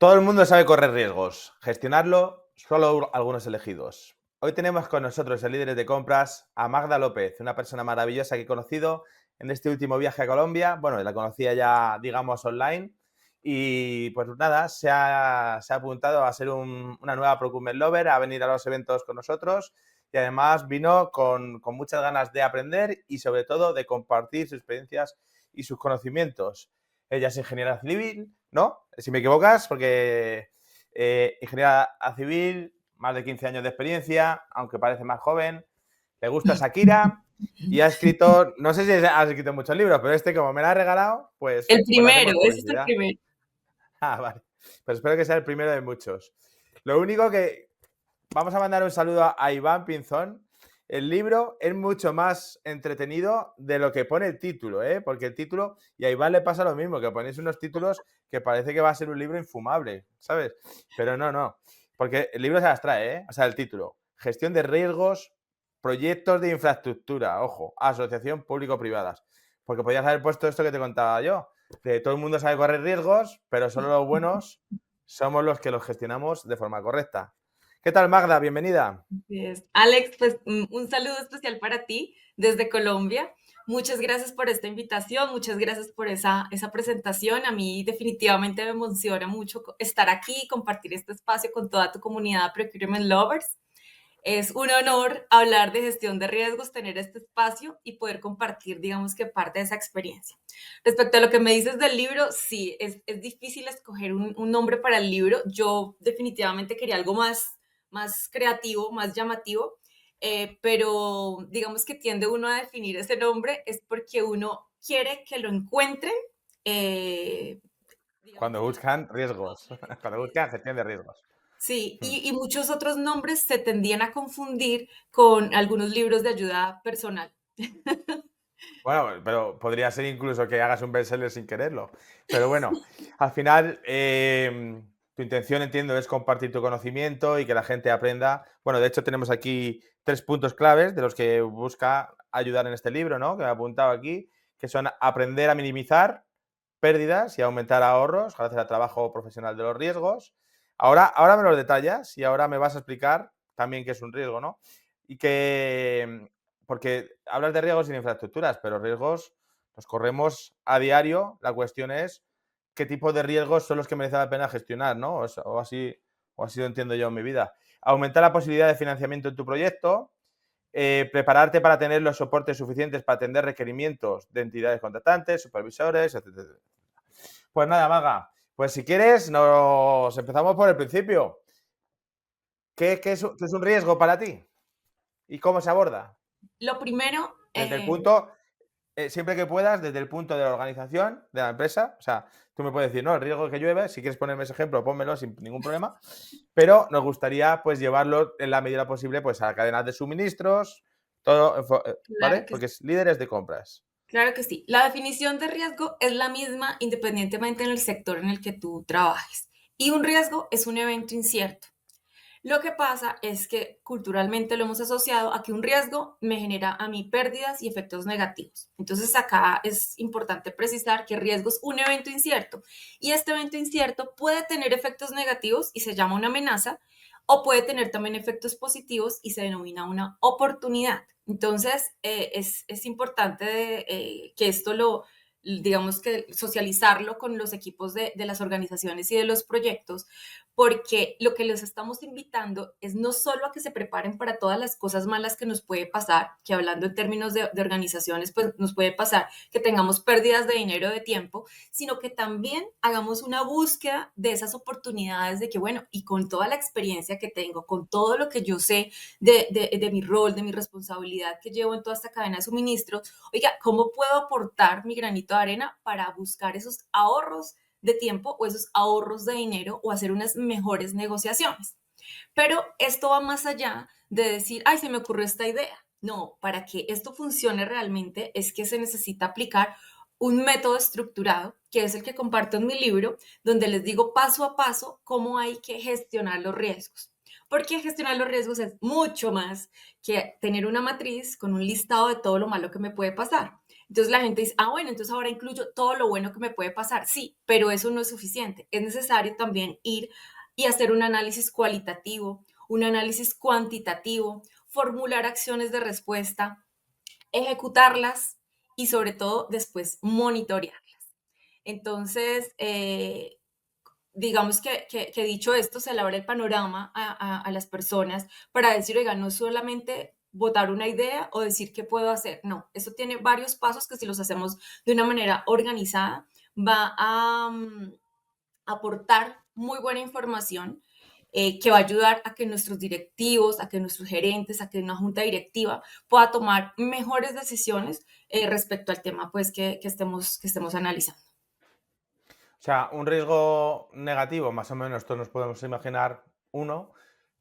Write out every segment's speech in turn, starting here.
Todo el mundo sabe correr riesgos, gestionarlo solo algunos elegidos. Hoy tenemos con nosotros en Líderes de Compras a Magda López, una persona maravillosa que he conocido en este último viaje a Colombia. Bueno, la conocía ya, digamos, online. Y pues nada, se ha apuntado a ser una nueva Procurement Lover, a venir a los eventos con nosotros y además vino con muchas ganas de aprender y sobre todo de compartir sus experiencias y sus conocimientos. Ella es ingeniera civil, ¿no? Si me equivocas, porque ingeniera civil, más de 15 años de experiencia, aunque parece más joven. Le gusta Shakira y ha escrito, no sé si has escrito muchos libros, pero este, como me lo ha regalado, pues El le primero, hacemos ese es el publicidad. primero. Ah, vale. Pues espero que sea el primero de muchos. Lo único que vamos a mandar un saludo a Iván Pinzón. El libro es mucho más entretenido de lo que pone el título, ¿eh? Porque el título, y a Iván le pasa lo mismo, que ponéis unos títulos que parece que va a ser un libro infumable, ¿sabes? Pero no, porque el libro se las trae, ¿eh? O sea, el título, Gestión de riesgos, proyectos de infraestructura, ojo, asociación público-privadas. Porque podías haber puesto esto que te contaba yo, de todo el mundo sabe correr riesgos, pero solo los buenos somos los que los gestionamos de forma correcta. ¿Qué tal, Magda? Bienvenida. Alex, pues un saludo especial para ti desde Colombia. Muchas gracias por esta invitación, muchas gracias por esa presentación. A mí definitivamente me emociona mucho estar aquí y compartir este espacio con toda tu comunidad Procurement Lovers. Es un honor hablar de gestión de riesgos, tener este espacio y poder compartir, digamos que parte de esa experiencia. Respecto a lo que me dices del libro, sí, es difícil escoger un nombre para el libro. Yo definitivamente quería algo más creativo, más llamativo, pero digamos que tiende uno a definir ese nombre es porque uno quiere que lo encuentren. eh, digamos Cuando que buscan riesgos, cuando buscan gestión de riesgos. Sí, Hmm. y muchos otros nombres se tendían a confundir con algunos libros de ayuda personal. Bueno, pero podría ser incluso que hagas un bestseller sin quererlo. Pero bueno, al final, tu intención, entiendo, es compartir tu conocimiento y que la gente aprenda. Bueno, de hecho, tenemos aquí 3 puntos claves de los que busca ayudar en este libro, ¿no? Que me he apuntado aquí, que son aprender a minimizar pérdidas y aumentar ahorros gracias al trabajo profesional de los riesgos. Ahora me los detallas y ahora me vas a explicar también qué es un riesgo, ¿no? Y que, porque hablas de riesgos sin infraestructuras, pero riesgos los corremos a diario. La cuestión es qué tipo de riesgos son los que merece la pena gestionar, ¿no? O así lo entiendo yo en mi vida. Aumentar la posibilidad de financiamiento en tu proyecto, prepararte para tener los soportes suficientes para atender requerimientos de entidades contratantes, supervisores, etcétera. Pues nada, Maga, pues si quieres nos empezamos por el principio. ¿Qué es un riesgo para ti? ¿Y cómo se aborda? Lo primero, Desde el punto, siempre que puedas, desde el punto de la organización, de la empresa. O sea, tú me puedes decir, no, el riesgo que llueve, si quieres ponerme ese ejemplo, pónmelo sin ningún problema. Pero nos gustaría pues llevarlo en la medida posible pues a cadenas de suministros, todo, claro ¿vale? que Porque sí. es líderes de compras. Claro que sí. La definición de riesgo es la misma independientemente en el sector en el que tú trabajes. Y un riesgo es un evento incierto. Lo que pasa es que culturalmente lo hemos asociado a que un riesgo me genera a mí pérdidas y efectos negativos. Entonces acá es importante precisar que riesgo es un evento incierto y este evento incierto puede tener efectos negativos y se llama una amenaza o puede tener también efectos positivos y se denomina una oportunidad. Entonces es importante que esto lo, digamos que socializarlo con los equipos de las organizaciones y de los proyectos, porque lo que les estamos invitando es no solo a que se preparen para todas las cosas malas que nos puede pasar, que hablando en términos de organizaciones, pues nos puede pasar que tengamos pérdidas de dinero, de tiempo, sino que también hagamos una búsqueda de esas oportunidades de que, bueno, y con toda la experiencia que tengo, con todo lo que yo sé de mi rol, de mi responsabilidad que llevo en toda esta cadena de suministro, oiga, ¿cómo puedo aportar mi granito de arena para buscar esos ahorros de tiempo o esos ahorros de dinero o hacer unas mejores negociaciones? Pero esto va más allá de decir, ay, se me ocurrió esta idea. No, para que esto funcione realmente es que se necesita aplicar un método estructurado, que es el que comparto en mi libro, donde les digo paso a paso cómo hay que gestionar los riesgos. Porque gestionar los riesgos es mucho más que tener una matriz con un listado de todo lo malo que me puede pasar. Entonces la gente dice, ah, bueno, entonces ahora incluyo todo lo bueno que me puede pasar. Sí, pero eso no es suficiente. Es necesario también ir y hacer un análisis cualitativo, un análisis cuantitativo, formular acciones de respuesta, ejecutarlas y sobre todo después monitorearlas. Entonces, digamos que dicho esto, se le abre el panorama a las personas para decir, oiga, no solamente votar una idea o decir qué puedo hacer, no, eso tiene varios pasos que si los hacemos de una manera organizada va a aportar muy buena información que va a ayudar a que nuestros directivos, a que nuestros gerentes, a que una junta directiva pueda tomar mejores decisiones respecto al tema pues, que estemos analizando. O sea, un riesgo negativo, más o menos, todos nos podemos imaginar uno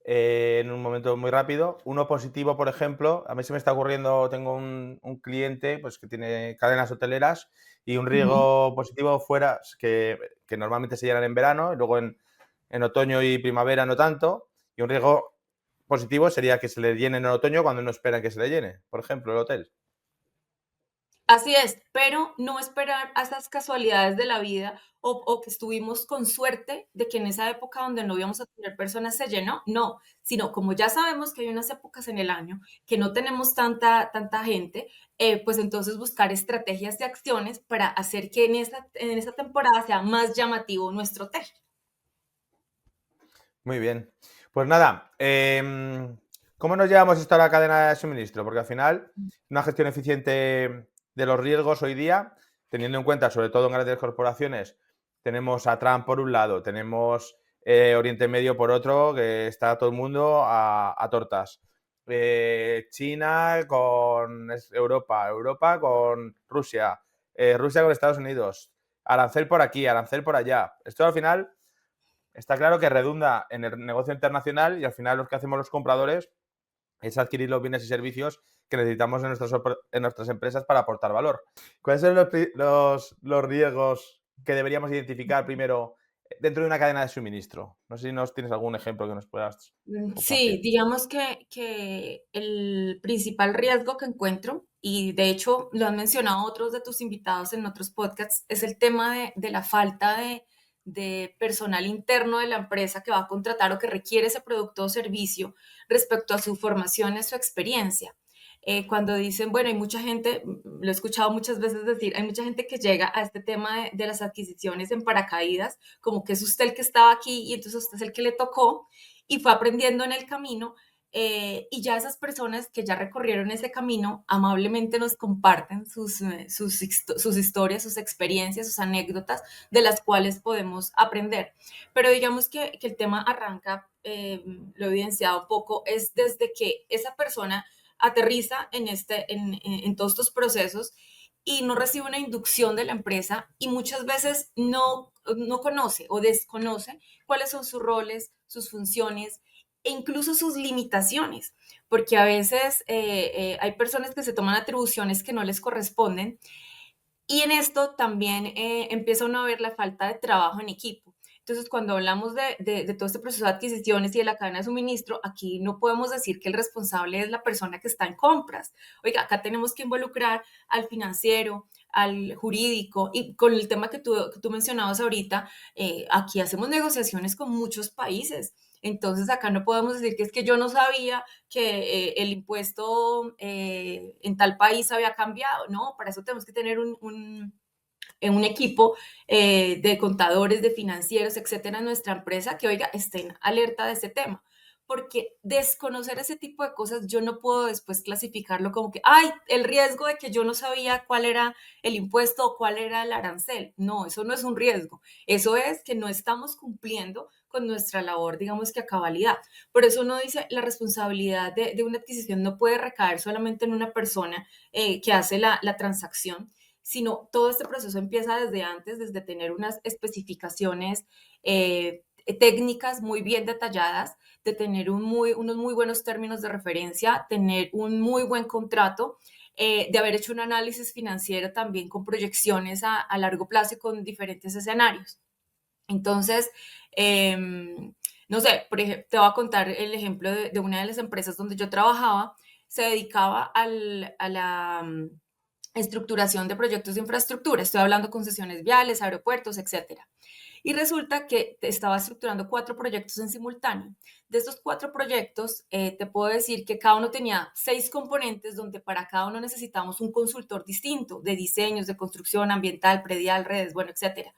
en un momento muy rápido. Uno positivo, por ejemplo, a mí se me está ocurriendo, tengo un cliente pues, que tiene cadenas hoteleras y un Ujú. riesgo positivo fuera que normalmente se llenan en verano y luego en otoño y primavera no tanto. Y un riesgo positivo sería que se le llenen en otoño cuando no esperan que se le llene, por ejemplo, el hotel. Así es, pero no esperar a esas casualidades de la vida o que estuvimos con suerte de que en esa época donde no íbamos a tener personas se llenó, no, sino como ya sabemos que hay unas épocas en el año que no tenemos tanta gente, pues entonces buscar estrategias de acciones para hacer que en esa temporada sea más llamativo nuestro hotel. Muy bien. Pues nada, ¿cómo nos llevamos esto a la cadena de suministro? Porque al final, una gestión eficiente de los riesgos hoy día, teniendo en cuenta, sobre todo en grandes corporaciones, tenemos a Trump por un lado, tenemos Oriente Medio por otro, que está todo el mundo a tortas. China con Europa, Europa con Rusia, Rusia con Estados Unidos, arancel por aquí, arancel por allá. Esto al final está claro que redunda en el negocio internacional y al final lo que hacemos los compradores es adquirir los bienes y servicios que necesitamos en nuestras empresas para aportar valor. ¿Cuáles son los riesgos que deberíamos identificar primero dentro de una cadena de suministro? No sé si nos tienes algún ejemplo que nos puedas Sí, compartir. digamos que el principal riesgo que encuentro, y de hecho lo han mencionado otros de tus invitados en otros podcasts, es el tema de la falta de personal interno de la empresa que va a contratar o que requiere ese producto o servicio respecto a su formación y a su experiencia. Cuando dicen, bueno, hay mucha gente, lo he escuchado muchas veces decir, hay mucha gente que llega a este tema de las adquisiciones en paracaídas, como que es usted el que estaba aquí y entonces usted es el que le tocó y fue aprendiendo en el camino. Y ya esas personas que ya recorrieron ese camino amablemente nos comparten sus historias, sus experiencias, sus anécdotas de las cuales podemos aprender. Pero digamos que el tema arranca, lo he evidenciado un poco, es desde que esa persona aterriza en todos estos procesos y no recibe una inducción de la empresa y muchas veces no conoce o desconoce cuáles son sus roles, sus funciones e incluso sus limitaciones, porque a veces hay personas que se toman atribuciones que no les corresponden y en esto también empieza uno a ver la falta de trabajo en equipo. Entonces, cuando hablamos de todo este proceso de adquisiciones y de la cadena de suministro, aquí no podemos decir que el responsable es la persona que está en compras. Oiga, acá tenemos que involucrar al financiero, al jurídico y con el tema que tú mencionabas ahorita, aquí hacemos negociaciones con muchos países. Entonces, acá no podemos decir que es que yo no sabía que el impuesto en tal país había cambiado. No, para eso tenemos que tener un equipo de contadores, de financieros, etcétera, en nuestra empresa que, oiga, estén alerta de ese tema. Porque desconocer ese tipo de cosas, yo no puedo después clasificarlo como que, ay, el riesgo de que yo no sabía cuál era el impuesto o cuál era el arancel. No, eso no es un riesgo. Eso es que no estamos cumpliendo con nuestra labor, digamos que a cabalidad. Por eso uno dice, la responsabilidad de una adquisición no puede recaer solamente en una persona que hace la transacción, sino todo este proceso empieza desde antes, desde tener unas especificaciones técnicas muy bien detalladas, de tener unos muy buenos términos de referencia, tener un muy buen contrato, de haber hecho un análisis financiero también con proyecciones a largo plazo y con diferentes escenarios. Entonces, no sé, por ejemplo, te voy a contar el ejemplo una de las empresas donde yo trabajaba, se dedicaba estructuración de proyectos de infraestructura. Estoy hablando de concesiones viales, aeropuertos, etcétera. Y resulta que estaba estructurando 4 proyectos en simultáneo. De estos 4 proyectos, te puedo decir que cada uno tenía 6 componentes, donde para cada uno necesitamos un consultor distinto de diseños, de construcción ambiental, predial, redes, bueno, etcétera.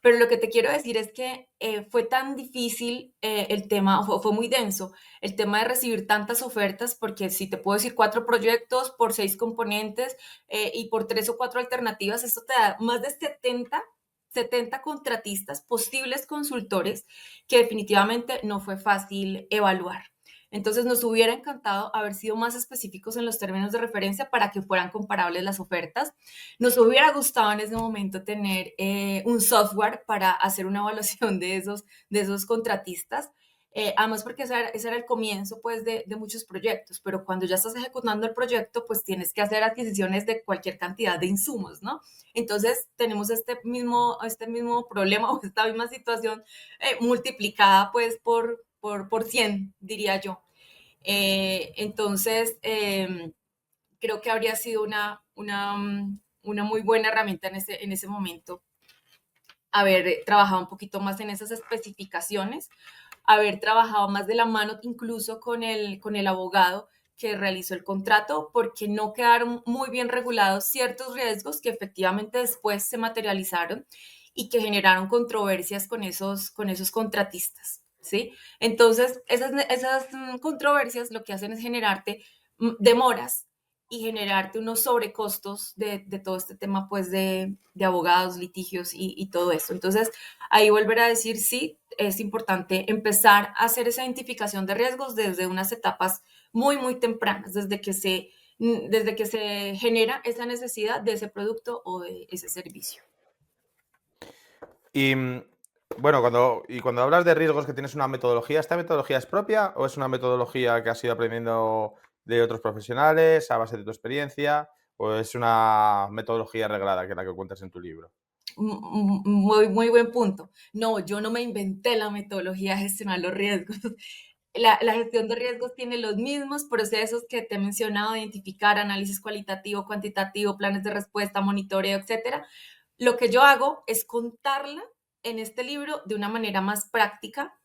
Pero lo que te quiero decir es que fue tan difícil el tema, fue muy denso el tema de recibir tantas ofertas, porque si te puedo decir 4 proyectos por 6 componentes y por 3 o 4 alternativas, esto te da más de 70 contratistas, posibles consultores, que definitivamente no fue fácil evaluar. Entonces nos hubiera encantado haber sido más específicos en los términos de referencia para que fueran comparables las ofertas. Nos hubiera gustado en ese momento tener un software para hacer una evaluación de esos contratistas. Además, porque ese era el comienzo pues, de muchos proyectos, pero cuando ya estás ejecutando el proyecto, pues tienes que hacer adquisiciones de cualquier cantidad de insumos, ¿no? Entonces, tenemos este mismo problema o esta misma situación multiplicada pues por 100, diría yo. Entonces, creo que habría sido una muy buena herramienta en ese momento haber trabajado un poquito más en esas especificaciones, haber trabajado más de la mano incluso con el abogado que realizó el contrato, porque no quedaron muy bien regulados ciertos riesgos que efectivamente después se materializaron y que generaron controversias con esos contratistas, ¿sí? Entonces, esas controversias lo que hacen es generarte demoras y generarte unos sobrecostos de todo este tema pues de abogados, litigios y todo eso. Entonces, ahí volver a decir, sí, es importante empezar a hacer esa identificación de riesgos desde unas etapas muy tempranas, desde que se genera esa necesidad de ese producto o de ese servicio. Y bueno, cuando hablas de riesgos que tienes una metodología, ¿esta metodología es propia o es una metodología que has ido aprendiendo de otros profesionales a base de tu experiencia o es una metodología reglada que es la que cuentas en tu libro? Muy buen punto. No, yo no me inventé la metodología de gestionar los riesgos. La gestión de riesgos tiene los mismos procesos que te he mencionado: identificar, análisis cualitativo, cuantitativo, planes de respuesta, monitoreo, etcétera. Lo que yo hago es contarla en este libro de una manera más práctica,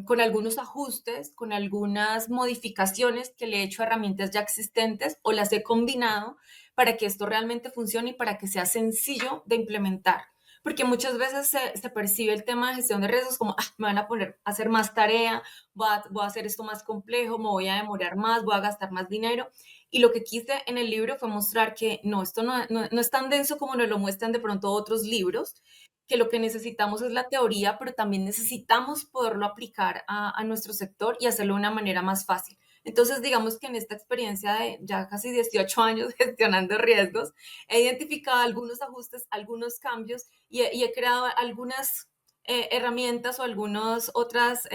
con algunos ajustes, con algunas modificaciones que le he hecho a herramientas ya existentes o las he combinado para que esto realmente funcione y para que sea sencillo de implementar. Porque muchas veces se percibe el tema de gestión de riesgos como, me van a poner a hacer más tarea, voy a hacer esto más complejo, me voy a demorar más, voy a gastar más dinero. Y lo que quise en el libro fue mostrar que no, esto no es tan denso como nos lo muestran de pronto otros libros, que lo que necesitamos es la teoría, pero también necesitamos poderlo aplicar a nuestro sector y hacerlo de una manera más fácil. Entonces, digamos que en esta experiencia de ya casi 18 años gestionando riesgos, he identificado algunos ajustes, algunos cambios y he creado algunas herramientas o algunas otras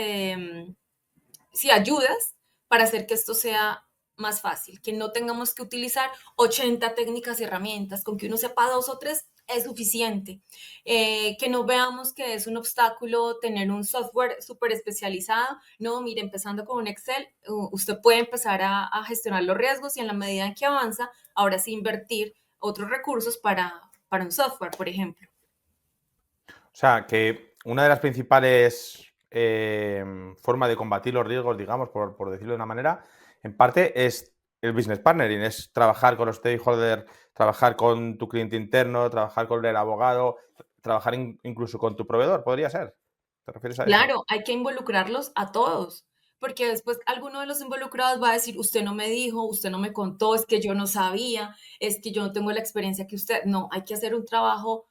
sí, ayudas para hacer que esto sea más fácil, que no tengamos que utilizar 80 técnicas y herramientas, con que uno sepa 2 o 3 es suficiente, que no veamos que es un obstáculo tener un software súper especializado. No, mire, empezando con un Excel, usted puede empezar a gestionar los riesgos y en la medida en que avanza, ahora sí invertir otros recursos para un software, por ejemplo. O sea, que una de las principales formas de combatir los riesgos, digamos, por decirlo de una manera, en parte es el business partnering, es trabajar con los stakeholders, trabajar con tu cliente interno, trabajar con el abogado, trabajar incluso con tu proveedor, podría ser. ¿Te refieres a eso? Claro, hay que involucrarlos a todos, porque después alguno de los involucrados va a decir, usted no me dijo, usted no me contó, es que yo no sabía, es que yo no tengo la experiencia que usted. No, hay que hacer un trabajo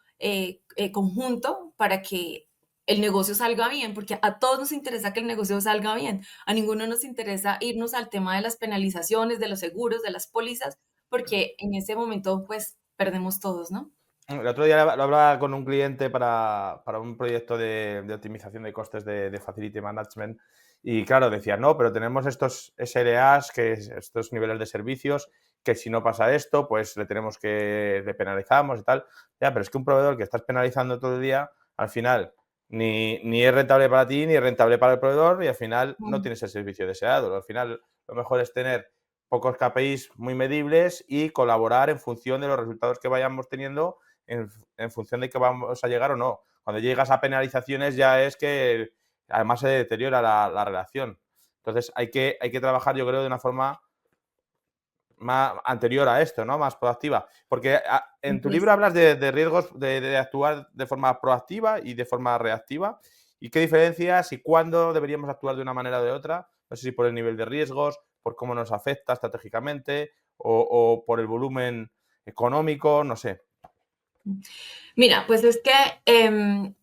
conjunto para que el negocio salga bien, porque a todos nos interesa que el negocio salga bien, a ninguno nos interesa irnos al tema de las penalizaciones, de los seguros, de las pólizas, porque en ese momento pues perdemos todos, ¿no? El otro día lo hablaba con un cliente para un proyecto de optimización de costes de Facility Management y claro, decía, no, pero tenemos estos SLAs, estos niveles de servicios, que si no pasa esto, pues le penalizamos y tal. Ya, pero es que un proveedor que estás penalizando todo el día, al final ni es rentable para ti, ni es rentable para el proveedor y al final no Mm. tienes el servicio deseado. Al final lo mejor es tener pocos KPIs muy medibles y colaborar en función de los resultados que vayamos teniendo, en función de que vamos a llegar o no. Cuando llegas a penalizaciones ya es que además se deteriora la relación. Entonces hay que trabajar, yo creo, de una forma más anterior a esto, ¿no? Más proactiva. Porque en tu Así libro es. hablas de riesgos de actuar de forma proactiva y de forma reactiva. ¿Y qué diferencias y cuándo deberíamos actuar de una manera o de otra? No sé si por el nivel de riesgos, por cómo nos afecta estratégicamente o por el volumen económico, no sé. Mira, pues es que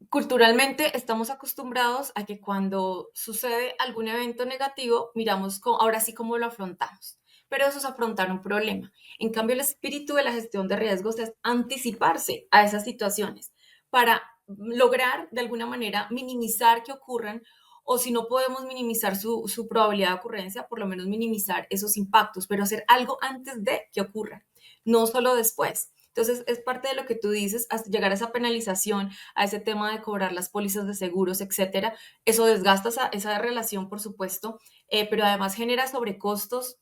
culturalmente estamos acostumbrados a que cuando sucede algún evento negativo, miramos ahora sí cómo lo afrontamos. Pero eso es afrontar un problema. En cambio, el espíritu de la gestión de riesgos es anticiparse a esas situaciones para lograr de alguna manera minimizar que ocurran, o si no podemos minimizar su probabilidad de ocurrencia, por lo menos minimizar esos impactos, pero hacer algo antes de que ocurra, no solo después. Entonces, es parte de lo que tú dices, hasta llegar a esa penalización, a ese tema de cobrar las pólizas de seguros, etcétera. Eso desgasta esa relación, por supuesto, pero además genera sobrecostos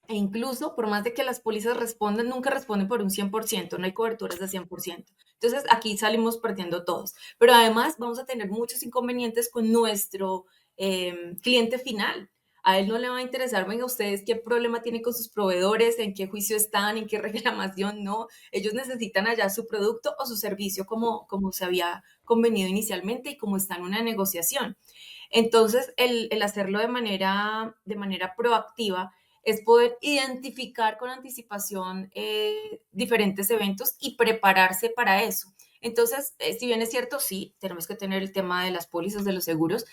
e incluso, por más de que las pólizas respondan, nunca responden por un 100%, no hay coberturas de 100%. Entonces, aquí salimos perdiendo todos. Pero además vamos a tener muchos inconvenientes con nuestro cliente final. A él no le va a interesar, venga, ustedes qué problema tienen con sus proveedores, en qué juicio están, en qué reclamación, no. Ellos necesitan allá su producto o su servicio como se había convenido inicialmente y como está en una negociación. Entonces, el hacerlo de manera proactiva es poder identificar con anticipación diferentes eventos y prepararse para eso. Entonces, si bien es cierto, sí, tenemos que tener el tema de las pólizas de los seguros,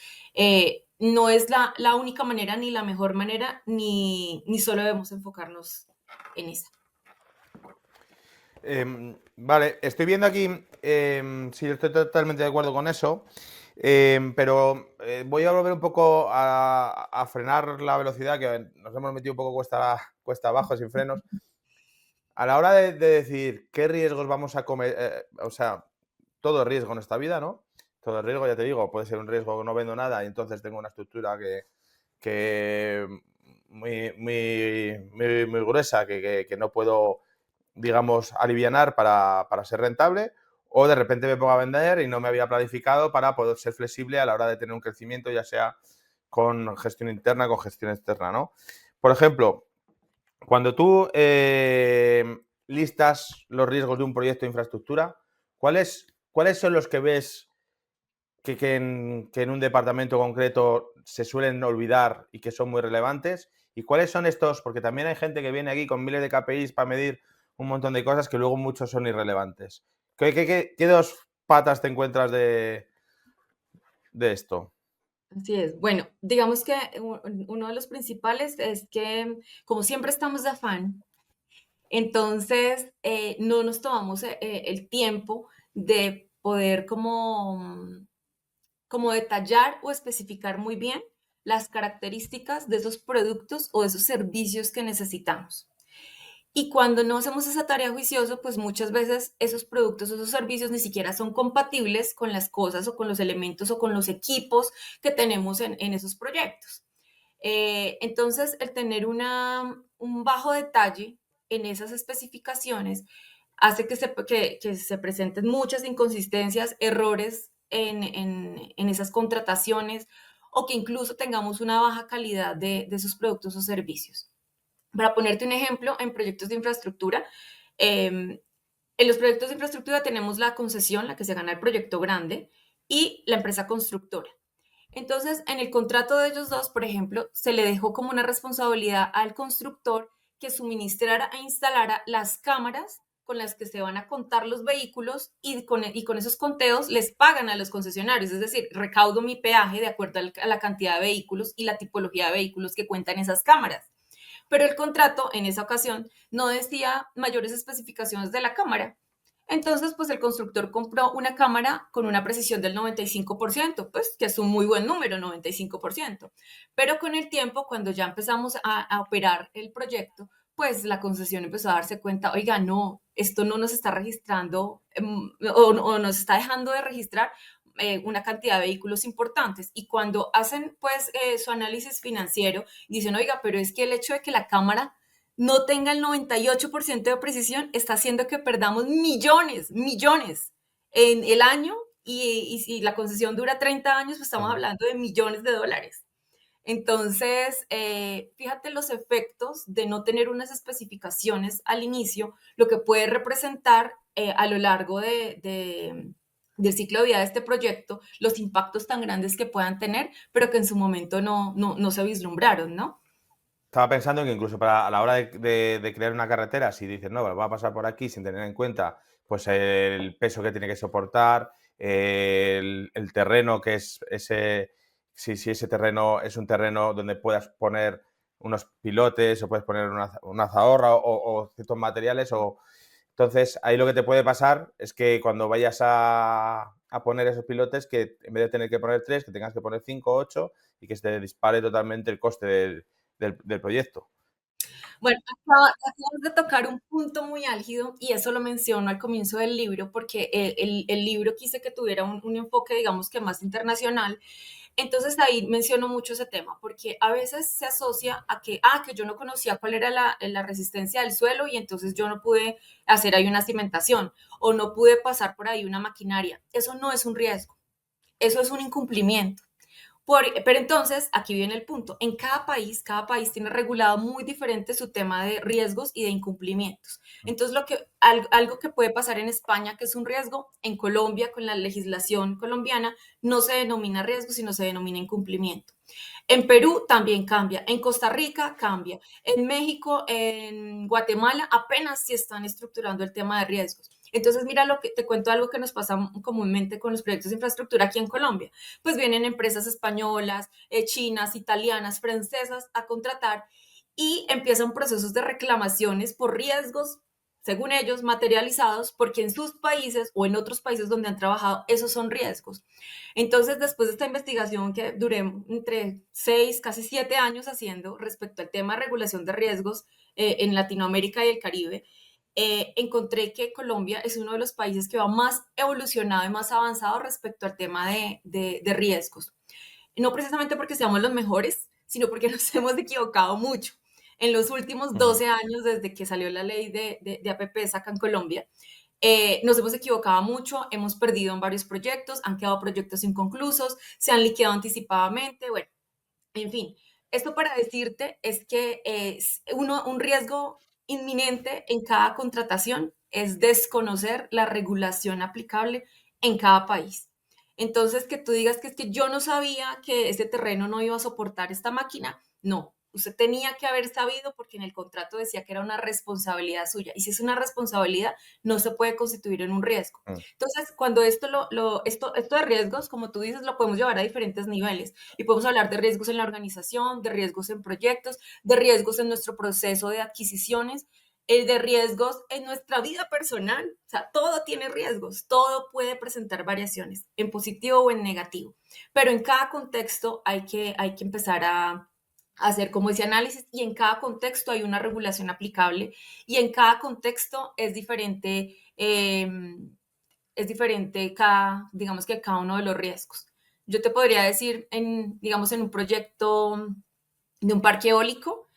no es la única manera ni la mejor manera, ni solo debemos enfocarnos en esa. Vale, estoy viendo aquí, sí, estoy totalmente de acuerdo con eso, pero voy a volver un poco a frenar la velocidad, que nos hemos metido un poco cuesta abajo, sin frenos. A la hora de decir qué riesgos vamos a comer, o sea, todo es riesgo en esta vida, ¿no? Todo es riesgo, ya te digo, puede ser un riesgo que no vendo nada y entonces tengo una estructura que muy gruesa que no puedo, digamos, alivianar para ser rentable, o de repente me pongo a vender y no me había planificado para poder ser flexible a la hora de tener un crecimiento, ya sea con gestión interna, con gestión externa, ¿no? Por ejemplo, cuando tú listas los riesgos de un proyecto de infraestructura, ¿cuáles son los que ves que en un departamento concreto se suelen olvidar y que son muy relevantes? ¿Y cuáles son estos? Porque también hay gente que viene aquí con miles de KPIs para medir un montón de cosas que luego muchos son irrelevantes. ¿Qué dos patas te encuentras de esto? Así es. Bueno, digamos que uno de los principales es que como siempre estamos de afán, entonces, no nos tomamos el tiempo de poder como detallar o especificar muy bien las características de esos productos o de esos servicios que necesitamos. Y cuando no hacemos esa tarea juiciosa, pues muchas veces esos productos o esos servicios ni siquiera son compatibles con las cosas o con los elementos o con los equipos que tenemos en esos proyectos. Entonces, el tener un bajo detalle en esas especificaciones hace que se presenten muchas inconsistencias, errores en esas contrataciones o que incluso tengamos una baja calidad de esos productos o servicios. Para ponerte un ejemplo, en proyectos de infraestructura, em, en los proyectos de infraestructura tenemos la concesión, la que se gana el proyecto grande, y la empresa constructora. Entonces, en el contrato de ellos dos, por ejemplo, se le dejó como una responsabilidad al constructor que suministrara e instalara las cámaras con las que se van a contar los vehículos y con esos conteos les pagan a los concesionarios, es decir, recaudo mi peaje de acuerdo a la cantidad de vehículos y la tipología de vehículos que cuentan esas cámaras. Pero el contrato en esa ocasión no decía mayores especificaciones de la cámara. Entonces, pues el constructor compró una cámara con una precisión del 95%, pues que es un muy buen número, 95%. Pero con el tiempo, cuando ya empezamos a operar el proyecto, pues la concesión empezó a darse cuenta, oiga, no, esto no nos está registrando o nos está dejando de registrar una cantidad de vehículos importantes. Y cuando hacen pues su análisis financiero, dicen, oiga, pero es que el hecho de que la cámara no tenga el 98% de precisión está haciendo que perdamos millones, millones en el año y si la concesión dura 30 años, pues estamos Ujú. hablando de millones de dólares. Entonces, fíjate los efectos de no tener unas especificaciones al inicio, lo que puede representar a lo largo del ciclo de vida de este proyecto, los impactos tan grandes que puedan tener, pero que en su momento no se vislumbraron, ¿no? Estaba pensando que incluso para a la hora de crear una carretera, si dices, no, va a pasar por aquí sin tener en cuenta pues el peso que tiene que soportar, el terreno que es ese, si ese terreno es un terreno donde puedas poner unos pilotes o puedes poner una zahorra o ciertos materiales, o entonces ahí lo que te puede pasar es que cuando vayas a poner esos pilotes, que en vez de tener que poner 3, que tengas que poner 5 o 8 y que se te dispare totalmente el coste del proyecto. Bueno, acabas de tocar un punto muy álgido y eso lo menciono al comienzo del libro porque el libro quise que tuviera un enfoque, digamos que más internacional. Entonces ahí menciono mucho ese tema, porque a veces se asocia a que yo no conocía cuál era la resistencia del suelo y entonces yo no pude hacer ahí una cimentación o no pude pasar por ahí una maquinaria. Eso no es un riesgo, eso es un incumplimiento. Pero entonces, aquí viene el punto. En cada país tiene regulado muy diferente su tema de riesgos y de incumplimientos. Entonces, algo que puede pasar en España, que es un riesgo, en Colombia, con la legislación colombiana, no se denomina riesgo, sino se denomina incumplimiento. En Perú también cambia, en Costa Rica cambia, en México, en Guatemala apenas se están estructurando el tema de riesgos. Entonces, mira lo que te cuento algo que nos pasa comúnmente con los proyectos de infraestructura aquí en Colombia. Pues vienen empresas españolas, chinas, italianas, francesas a contratar y empiezan procesos de reclamaciones por riesgos, según ellos, materializados, porque en sus países o en otros países donde han trabajado, esos son riesgos. Entonces, después de esta investigación que duré entre 6, casi 7 años haciendo respecto al tema de regulación de riesgos en Latinoamérica y el Caribe, encontré que Colombia es uno de los países que va más evolucionado y más avanzado respecto al tema de riesgos. No precisamente porque seamos los mejores, sino porque nos hemos equivocado mucho. En los últimos Ujú. 12 años, desde que salió la ley de APPs acá en Colombia, nos hemos equivocado mucho, hemos perdido en varios proyectos, han quedado proyectos inconclusos, se han liquidado anticipadamente, bueno, en fin. Esto para decirte es que un riesgo inminente en cada contratación es desconocer la regulación aplicable en cada país. Entonces, que tú digas que es que yo no sabía que ese terreno no iba a soportar esta máquina, no. Usted tenía que haber sabido porque en el contrato decía que era una responsabilidad suya. Y si es una responsabilidad, no se puede constituir en un riesgo. Mm. Entonces, cuando esto de riesgos, como tú dices, lo podemos llevar a diferentes niveles. Y podemos hablar de riesgos en la organización, de riesgos en proyectos, de riesgos en nuestro proceso de adquisiciones, de riesgos en nuestra vida personal. O sea, todo tiene riesgos, todo puede presentar variaciones, en positivo o en negativo. Pero en cada contexto hay que empezar a hacer como ese análisis y en cada contexto hay una regulación aplicable y en cada contexto es diferente cada, digamos que cada uno de los riesgos. Yo te podría decir, digamos, en un proyecto de un parque eólico,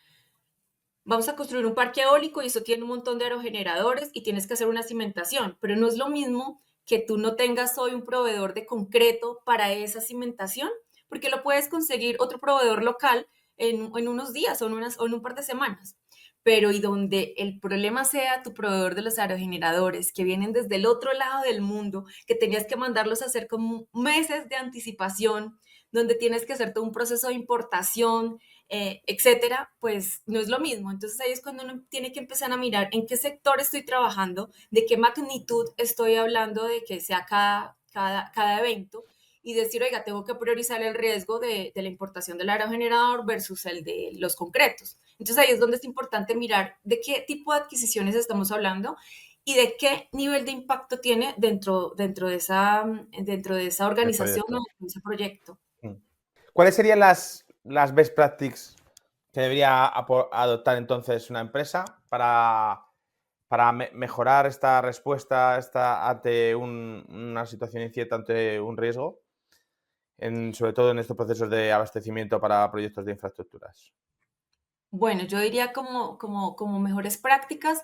vamos a construir un parque eólico y eso tiene un montón de aerogeneradores y tienes que hacer una cimentación, pero no es lo mismo que tú no tengas hoy un proveedor de concreto para esa cimentación, porque lo puedes conseguir otro proveedor local en unos días o en un par de semanas. Pero y donde el problema sea tu proveedor de los aerogeneradores que vienen desde el otro lado del mundo, que tenías que mandarlos a hacer como meses de anticipación, donde tienes que hacer todo un proceso de importación, etcétera, pues no es lo mismo. Entonces ahí es cuando uno tiene que empezar a mirar en qué sector estoy trabajando, de qué magnitud estoy hablando de que sea cada evento y decir, oiga, tengo que priorizar el riesgo de la importación del aerogenerador versus el de los concretos. Entonces ahí es donde es importante mirar de qué tipo de adquisiciones estamos hablando y de qué nivel de impacto tiene dentro de esa El organización o proyecto. de ese proyecto. Mm. ¿Cuáles serían las best practices que debería adoptar entonces una empresa para mejorar esta respuesta ante una situación incierta, ante un riesgo, sobre todo en estos procesos de abastecimiento para proyectos de infraestructuras? Bueno, yo diría como mejores prácticas,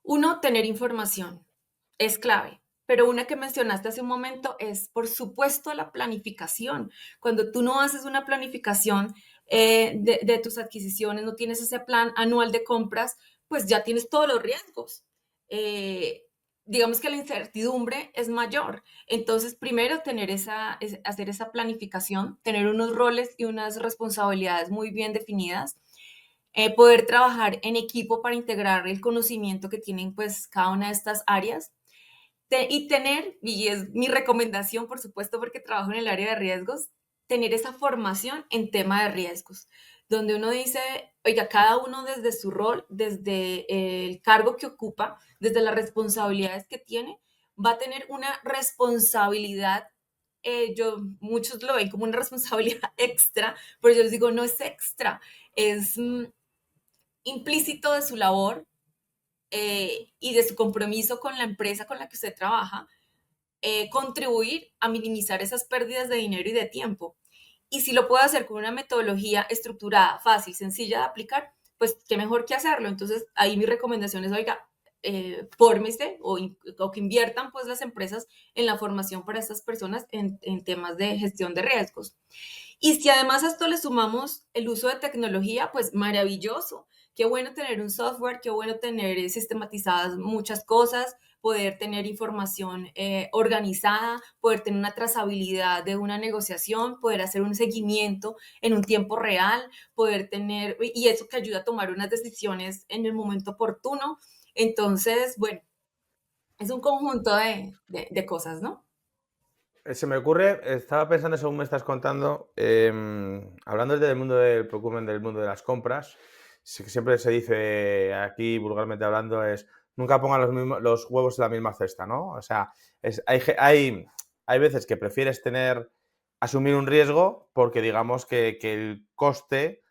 uno, tener información, es clave. Pero una que mencionaste hace un momento es, por supuesto, la planificación. Cuando tú no haces una planificación de tus adquisiciones, no tienes ese plan anual de compras, pues ya tienes todos los riesgos. Eh, digamos que la incertidumbre es mayor. Entonces, primero, hacer esa planificación, tener unos roles y unas responsabilidades muy bien definidas, poder trabajar en equipo para integrar el conocimiento que tienen pues cada una de estas áreas y tener, y es mi recomendación por supuesto porque trabajo en el área de riesgos, tener esa formación en tema de riesgos, donde uno dice, oiga, cada uno desde su rol, desde el cargo que ocupa, desde las responsabilidades que tiene, va a tener una responsabilidad. Muchos lo ven como una responsabilidad extra, pero yo les digo, no es extra, es implícito de su labor y de su compromiso con la empresa con la que usted trabaja, contribuir a minimizar esas pérdidas de dinero y de tiempo. Y si lo puede hacer con una metodología estructurada, fácil, sencilla de aplicar, pues qué mejor que hacerlo. Entonces, ahí mi recomendación es, oiga, fórmese o que inviertan pues las empresas en la formación para estas personas en temas de gestión de riesgos. Y si además a esto le sumamos el uso de tecnología, pues maravilloso. Qué bueno tener un software, qué bueno tener sistematizadas muchas cosas, poder tener información organizada, poder tener una trazabilidad de una negociación, poder hacer un seguimiento en un tiempo real, poder tener, y eso que ayuda a tomar unas decisiones en el momento oportuno. Entonces, bueno, es un conjunto de cosas, ¿no? Se me ocurre, estaba pensando según me estás contando, hablando del mundo del procurement, del mundo de las compras, siempre se dice aquí, vulgarmente hablando, es nunca pongan los huevos en la misma cesta, ¿no? O sea, hay veces que prefieres asumir un riesgo porque digamos que el coste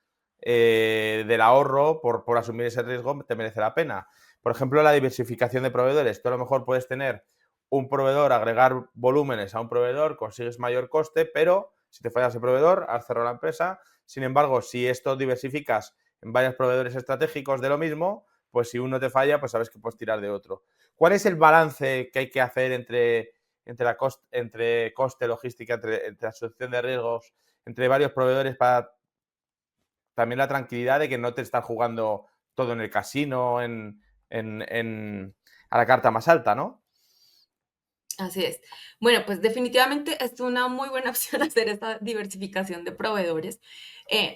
del ahorro por asumir ese riesgo te merece la pena. Por ejemplo, la diversificación de proveedores. Tú a lo mejor puedes tener un proveedor, agregar volúmenes a un proveedor, consigues mayor coste, pero si te falla ese proveedor, has cerrado la empresa. Sin embargo, si esto diversificas en varios proveedores estratégicos de lo mismo, pues si uno te falla, pues sabes que puedes tirar de otro. ¿Cuál es el balance que hay que hacer entre coste, logística, entre asociación de riesgos, entre varios proveedores para también la tranquilidad de que no te estás jugando todo en el casino, a la carta más alta, ¿no? Así es. Bueno, pues definitivamente es una muy buena opción hacer esta diversificación de proveedores,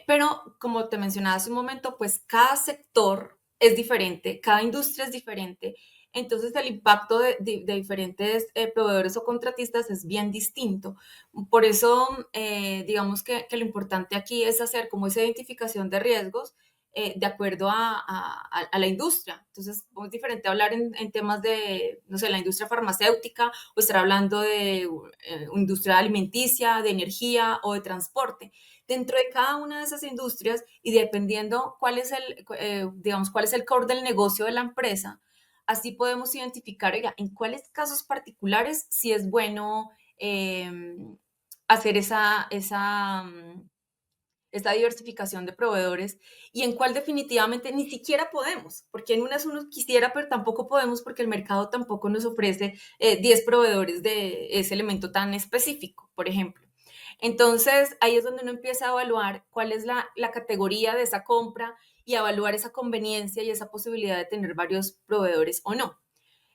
pero como te mencionaba hace un momento, pues cada sector es diferente, cada industria es diferente, entonces el impacto de diferentes proveedores o contratistas es bien distinto. Por eso, digamos que lo importante aquí es hacer como esa identificación de riesgos de acuerdo a la industria. Entonces, es diferente hablar en temas de, no sé, la industria farmacéutica o estar hablando de industria alimenticia, de energía o de transporte. Dentro de cada una de esas industrias y dependiendo cuál es digamos, cuál es el core del negocio de la empresa, así podemos identificar, oiga, en cuáles casos particulares sí es bueno hacer esta diversificación de proveedores y en cuál definitivamente ni siquiera podemos, porque en unas uno quisiera, pero tampoco podemos porque el mercado tampoco nos ofrece 10 proveedores de ese elemento tan específico, por ejemplo. Entonces, ahí es donde uno empieza a evaluar cuál es la categoría de esa compra y a evaluar esa conveniencia y esa posibilidad de tener varios proveedores o no.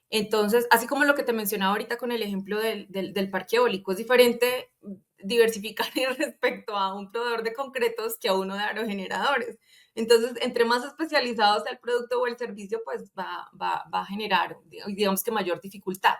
Entonces, así como lo que te mencionaba ahorita con el ejemplo del parque eólico, es diferente diversificar respecto a un proveedor de concretos que a uno de aerogeneradores. Entonces, entre más especializado sea el producto o el servicio, pues va a generar, digamos que mayor dificultad.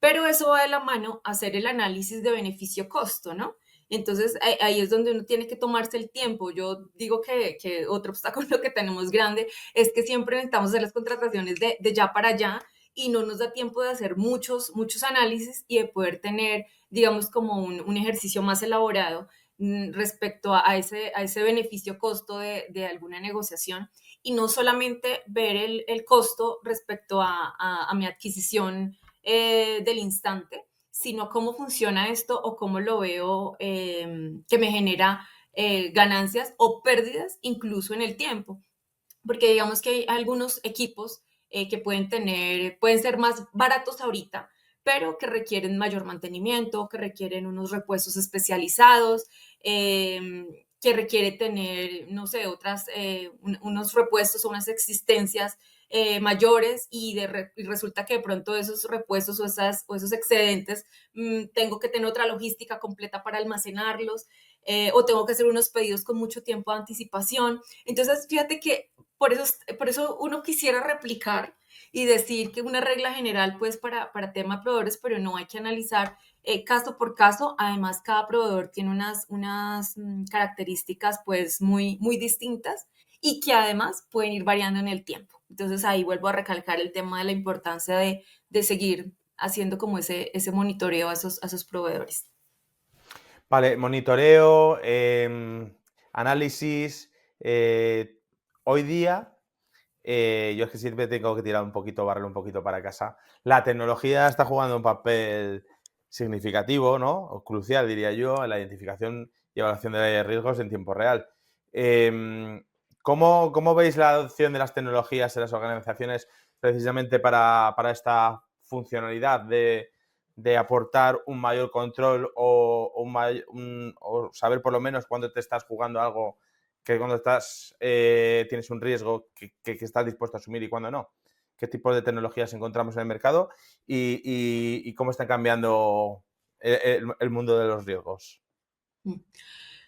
Pero eso va de la mano a hacer el análisis de beneficio-costo, ¿no? Entonces, ahí es donde uno tiene que tomarse el tiempo. Yo digo que otro obstáculo que tenemos grande es que siempre necesitamos hacer las contrataciones de ya para allá y no nos da tiempo de hacer muchos análisis y de poder tener, digamos, como un ejercicio más elaborado respecto a ese beneficio-costo de alguna negociación. y no solamente ver el costo respecto a mi adquisición del instante, sino cómo funciona esto o cómo lo veo que me genera ganancias o pérdidas incluso en el tiempo. Porque digamos que hay algunos equipos que pueden ser más baratos ahorita, pero que requieren mayor mantenimiento, que requieren unos repuestos especializados, que requiere tener, no sé, unos repuestos o unas existencias mayores y resulta que de pronto esos repuestos o esos excedentes tengo que tener otra logística completa para almacenarlos o tengo que hacer unos pedidos con mucho tiempo de anticipación. Entonces, fíjate que por eso uno quisiera replicar y decir que una regla general pues para tema de proveedores, pero no hay que analizar caso por caso. Además, cada proveedor tiene unas características pues muy distintas y que además pueden ir variando en el tiempo. Entonces ahí vuelvo a recalcar el tema de la importancia de seguir haciendo como ese monitoreo a esos proveedores. Vale, monitoreo, análisis. Hoy día, yo es que siempre tengo que tirar un poquito, barrer un poquito para casa. La tecnología está jugando un papel significativo, ¿no? O crucial, diría yo, en la identificación y evaluación de riesgos en tiempo real. Em, ¿Cómo veis la adopción de las tecnologías en las organizaciones precisamente para esta funcionalidad de aportar un mayor control o saber por lo menos cuándo te estás jugando algo, que cuando tienes un riesgo que estás dispuesto a asumir y cuándo no? ¿Qué tipo de tecnologías encontramos en el mercado y cómo están cambiando el mundo de los riesgos? Mm.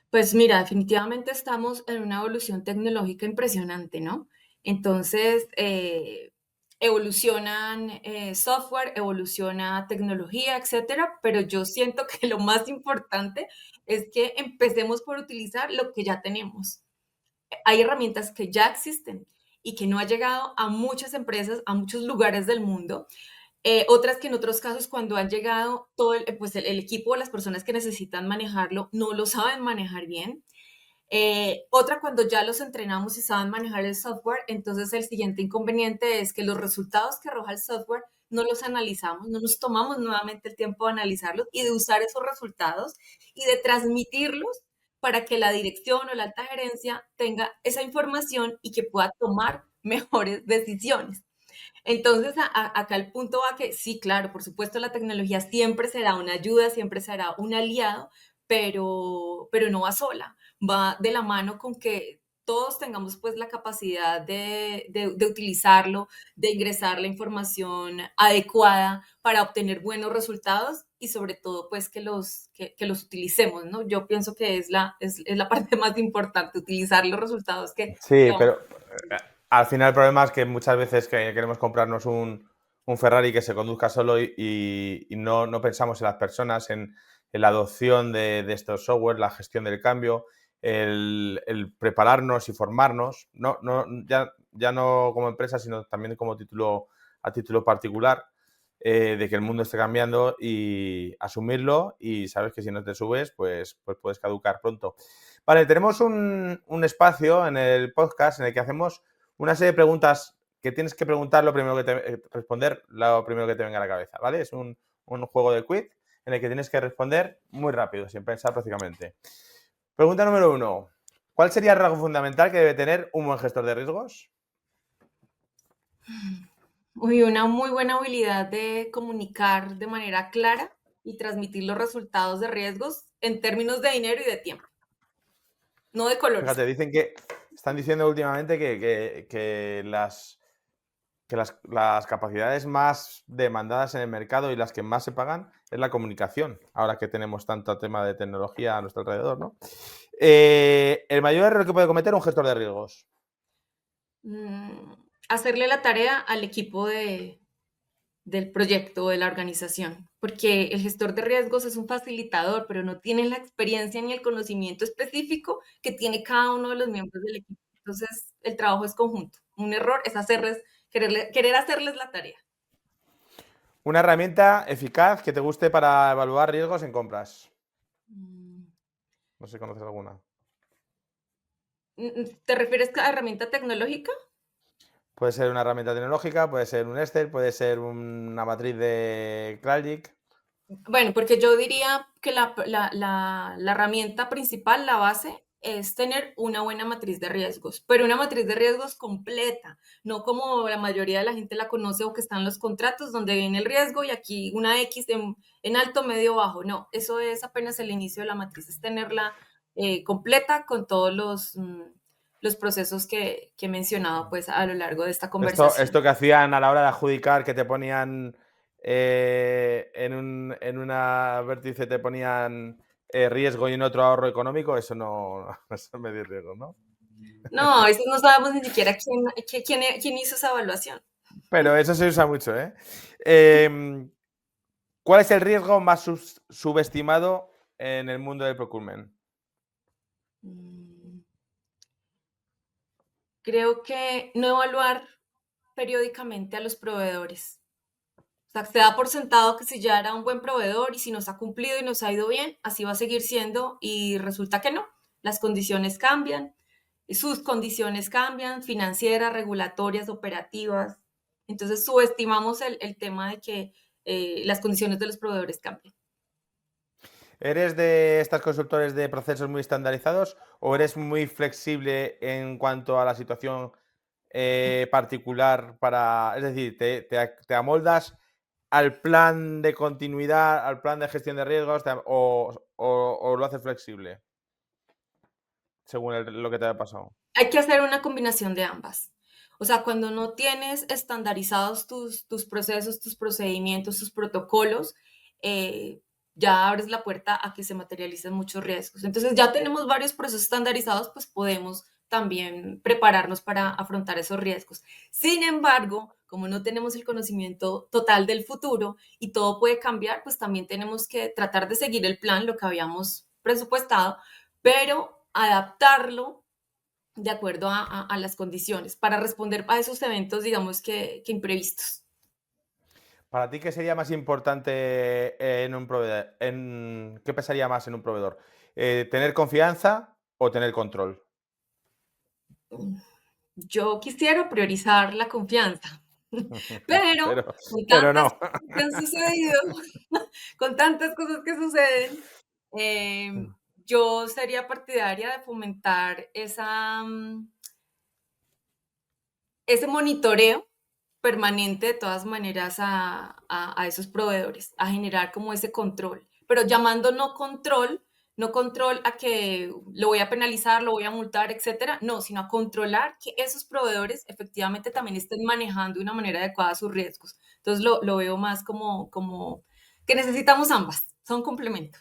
Pues mira, definitivamente estamos en una evolución tecnológica impresionante, ¿no? Entonces, evolucionan software, evoluciona tecnología, etcétera, pero yo siento que lo más importante es que empecemos por utilizar lo que ya tenemos. Hay herramientas que ya existen y que no ha llegado a muchas empresas, a muchos lugares del mundo, otras que en otros casos cuando han llegado, pues el equipo o las personas que necesitan manejarlo no lo saben manejar bien. Otra cuando ya los entrenamos y saben manejar el software, entonces el siguiente inconveniente es que los resultados que arroja el software no los analizamos, no nos tomamos nuevamente el tiempo de analizarlos y de usar esos resultados y de transmitirlos para que la dirección o la alta gerencia tenga esa información y que pueda tomar mejores decisiones. Entonces, acá el punto va que sí, claro, por supuesto, la tecnología siempre será una ayuda, siempre será un aliado, pero no va sola, va de la mano con que todos tengamos pues la capacidad de utilizarlo, de ingresar la información adecuada para obtener buenos resultados y sobre todo pues que los utilicemos, ¿no? Yo pienso que es la parte más importante, utilizar los resultados Sí, que vamos. pero al final el problema es que muchas veces que queremos comprarnos un Ferrari que se conduzca solo y no pensamos en las personas, en la adopción de estos software, la gestión del cambio, el prepararnos y formarnos, ya no como empresa, sino también como a título particular, de que el mundo esté cambiando y asumirlo y sabes que si no te subes, pues puedes caducar pronto. Vale, tenemos un espacio en el podcast en el que hacemos una serie de preguntas que tienes que preguntar responder lo primero que te venga a la cabeza, ¿vale? Es un juego de quiz en el que tienes que responder muy rápido, sin pensar prácticamente. Pregunta número 1. ¿Cuál sería el rasgo fundamental que debe tener un buen gestor de riesgos? Uy, una muy buena habilidad de comunicar de manera clara y transmitir los resultados de riesgos en términos de dinero y de tiempo, no de colores. Fíjate, están diciendo últimamente que las capacidades más demandadas en el mercado y las que más se pagan es la comunicación, ahora que tenemos tanto tema de tecnología a nuestro alrededor, ¿no? El mayor error que puede cometer un gestor de riesgos. Mm, hacerle la tarea al equipo del proyecto o de la organización, porque el gestor de riesgos es un facilitador, pero no tiene la experiencia ni el conocimiento específico que tiene cada uno de los miembros del equipo. Entonces, el trabajo es conjunto. Un error es querer hacerles la tarea. Una herramienta eficaz que te guste para evaluar riesgos en compras. Mm, No sé si conoces alguna. ¿Te refieres a herramienta tecnológica? Puede ser una herramienta tecnológica, puede ser un Excel, puede ser una matriz de Classic. Bueno, porque yo diría que la herramienta principal, la base, es tener una buena matriz de riesgos, pero una matriz de riesgos completa, no como la mayoría de la gente la conoce o que están los contratos donde viene el riesgo y aquí una X en alto, medio, bajo. No, eso es apenas el inicio de la matriz, es tenerla completa con todos los procesos que he mencionado pues a lo largo de esta conversación. Esto que hacían a la hora de adjudicar, que te ponían en una vértice te ponían riesgo y en otro ahorro económico, eso no, eso es medir riesgo, ¿no? No, a veces no sabemos ni siquiera quién hizo esa evaluación. Pero eso se usa mucho, ¿eh? ¿Cuál es el riesgo más subestimado en el mundo del procurement? Mm, Creo que no evaluar periódicamente a los proveedores. O sea, se da por sentado que si ya era un buen proveedor y si nos ha cumplido y nos ha ido bien, así va a seguir siendo y resulta que no. Las condiciones cambian, sus condiciones cambian, financieras, regulatorias, operativas. Entonces subestimamos el tema de que las condiciones de los proveedores cambian. ¿Eres de estas consultores de procesos muy estandarizados o eres muy flexible en cuanto a la situación particular para, es decir, te amoldas al plan de continuidad, al plan de gestión de riesgos o lo haces flexible según lo que te haya pasado? Hay que hacer una combinación de ambas. O sea, cuando no tienes estandarizados tus procesos, tus procedimientos, tus protocolos, eh, ya abres la puerta a que se materialicen muchos riesgos. Entonces, ya tenemos varios procesos estandarizados, pues podemos también prepararnos para afrontar esos riesgos. Sin embargo, como no tenemos el conocimiento total del futuro y todo puede cambiar, pues también tenemos que tratar de seguir el plan, lo que habíamos presupuestado, pero adaptarlo de acuerdo a las condiciones para responder a esos eventos, digamos que imprevistos. ¿Para ti qué sería más importante en un proveedor? ¿Qué pesaría más en un proveedor? ¿Tener confianza o tener control? Yo quisiera priorizar la confianza, pero Pero, con pero tantas no. cosas que han sucedido, con tantas cosas que suceden, yo sería partidaria de fomentar ese monitoreo permanente de todas maneras a esos proveedores, a generar como ese control, pero llamando no control, no control a que lo voy a penalizar, lo voy a multar, etcétera, no, sino a controlar que esos proveedores efectivamente también estén manejando de una manera adecuada sus riesgos. Entonces lo veo más como que necesitamos ambas, son complemento.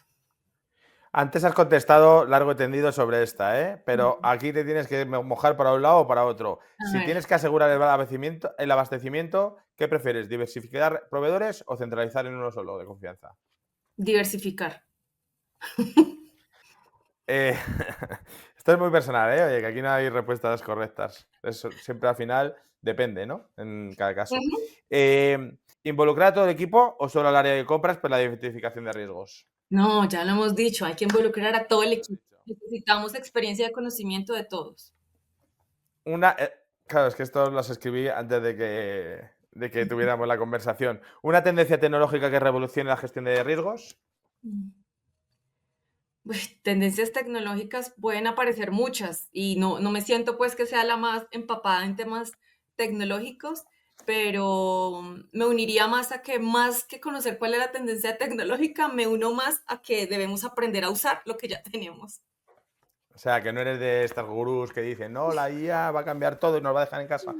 Antes has contestado largo y tendido sobre esta, ¿eh? Pero aquí te tienes que mojar para un lado o para otro. A Si ver, tienes que asegurar el abastecimiento, ¿qué prefieres? ¿Diversificar proveedores o centralizar en uno solo de confianza? diversificar. Eh, esto es muy personal, ¿eh? Oye, que aquí no hay respuestas correctas. Eso siempre al final depende, ¿no? En cada caso. Ujú. ¿Involucrar a todo el equipo o solo al área de compras para la identificación de riesgos? No, ya lo hemos dicho, hay que involucrar a todo el Lo has equipo. dicho. Necesitamos experiencia y conocimiento de todos. Claro, es que estos los escribí antes de que tuviéramos la conversación. ¿Una tendencia tecnológica que revolucione la gestión de riesgos? Mm. Pues, tendencias tecnológicas pueden aparecer muchas y no me siento pues que sea la más empapada en temas tecnológicos, pero me uniría más que conocer cuál es la tendencia tecnológica, me uno más a que debemos aprender a usar lo que ya tenemos. O sea, que no eres de estos gurús que dicen, no, la IA va a cambiar todo y nos va a dejar en casa,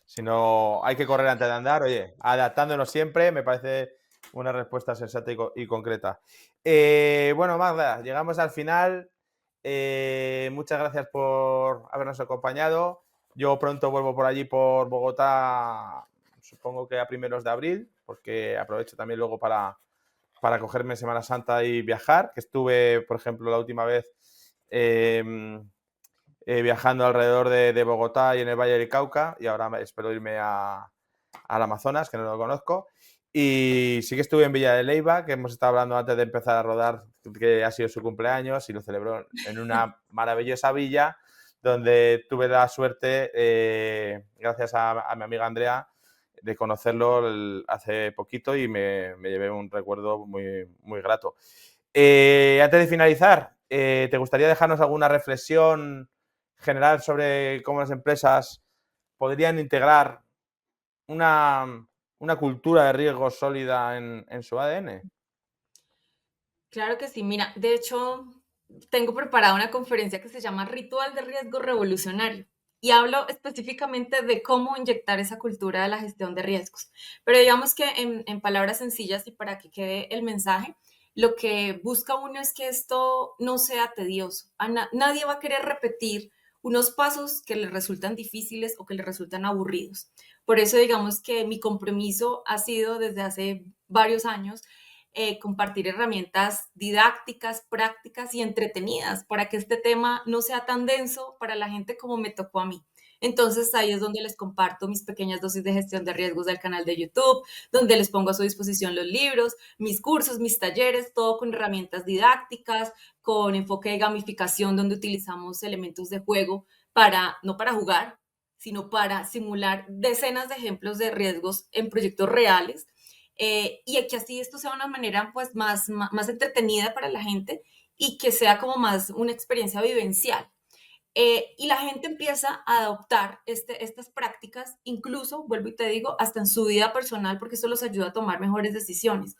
sino hay que correr antes de andar. Oye, adaptándonos siempre me parece una respuesta sensata y concreta. Bueno, Magda, llegamos al final. Muchas gracias por habernos acompañado. Yo pronto vuelvo por allí, por Bogotá, supongo que a primeros de abril, porque aprovecho también luego para cogerme Semana Santa y viajar, que estuve, por ejemplo, la última vez eh, viajando alrededor de Bogotá y en el Valle del Cauca, y ahora espero irme al Amazonas, que no lo conozco. Y sí que estuve en Villa de Leyva, que hemos estado hablando antes de empezar a rodar, que ha sido su cumpleaños y lo celebró en una maravillosa villa donde tuve la suerte, gracias a mi amiga Andrea, de conocerlo hace poquito y me llevé un recuerdo muy, muy grato. Antes de finalizar, ¿te gustaría dejarnos alguna reflexión general sobre cómo las empresas podrían integrar una cultura de riesgo sólida en su ADN? Claro que sí, mira, de hecho, tengo preparada una conferencia que se llama Ritual de Riesgo Revolucionario y hablo específicamente de cómo inyectar esa cultura de la gestión de riesgos. Pero digamos que en palabras sencillas y para que quede el mensaje, lo que busca uno es que esto no sea tedioso. Nadie va a querer repetir unos pasos que le resultan difíciles o que le resultan aburridos. Por eso digamos que mi compromiso ha sido desde hace varios años compartir herramientas didácticas, prácticas y entretenidas para que este tema no sea tan denso para la gente como me tocó a mí. Entonces ahí es donde les comparto mis pequeñas dosis de gestión de riesgos del canal de YouTube, donde les pongo a su disposición los libros, mis cursos, mis talleres, todo con herramientas didácticas, con enfoque de gamificación, donde utilizamos elementos de juego para, no para jugar, sino para simular decenas de ejemplos de riesgos en proyectos reales y que así esto sea una manera pues más entretenida para la gente y que sea como más una experiencia vivencial. Y la gente empieza a adoptar estas prácticas, incluso, vuelvo y te digo, hasta en su vida personal, porque eso los ayuda a tomar mejores decisiones.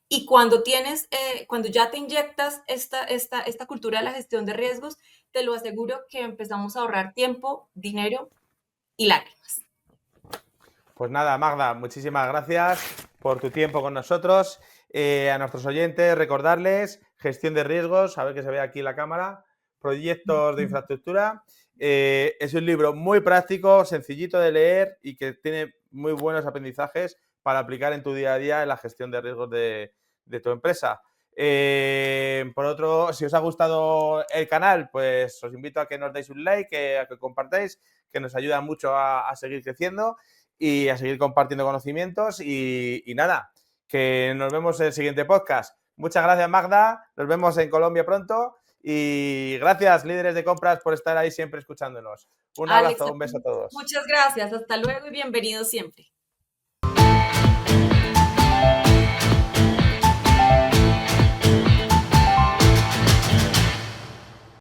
Y cuando ya te inyectas esta cultura de la gestión de riesgos, te lo aseguro que empezamos a ahorrar tiempo, dinero y lágrimas. Pues nada, Magda, muchísimas gracias por tu tiempo con nosotros. A nuestros oyentes, recordarles gestión de riesgos, a ver que se ve aquí la cámara, proyectos de infraestructura. Es un libro muy práctico, sencillito de leer y que tiene muy buenos aprendizajes para aplicar en tu día a día en la gestión de riesgos de tu empresa. Por otro, si os ha gustado el canal, pues os invito a que nos deis un like, a que compartáis, que nos ayuda mucho a seguir creciendo y a seguir compartiendo conocimientos y nada, que nos vemos en el siguiente podcast. Muchas gracias, Magda. Nos vemos en Colombia pronto y gracias, líderes de compras, por estar ahí siempre escuchándonos. Un Alex, abrazo, un beso a todos. muchas gracias. Hasta luego y bienvenido siempre.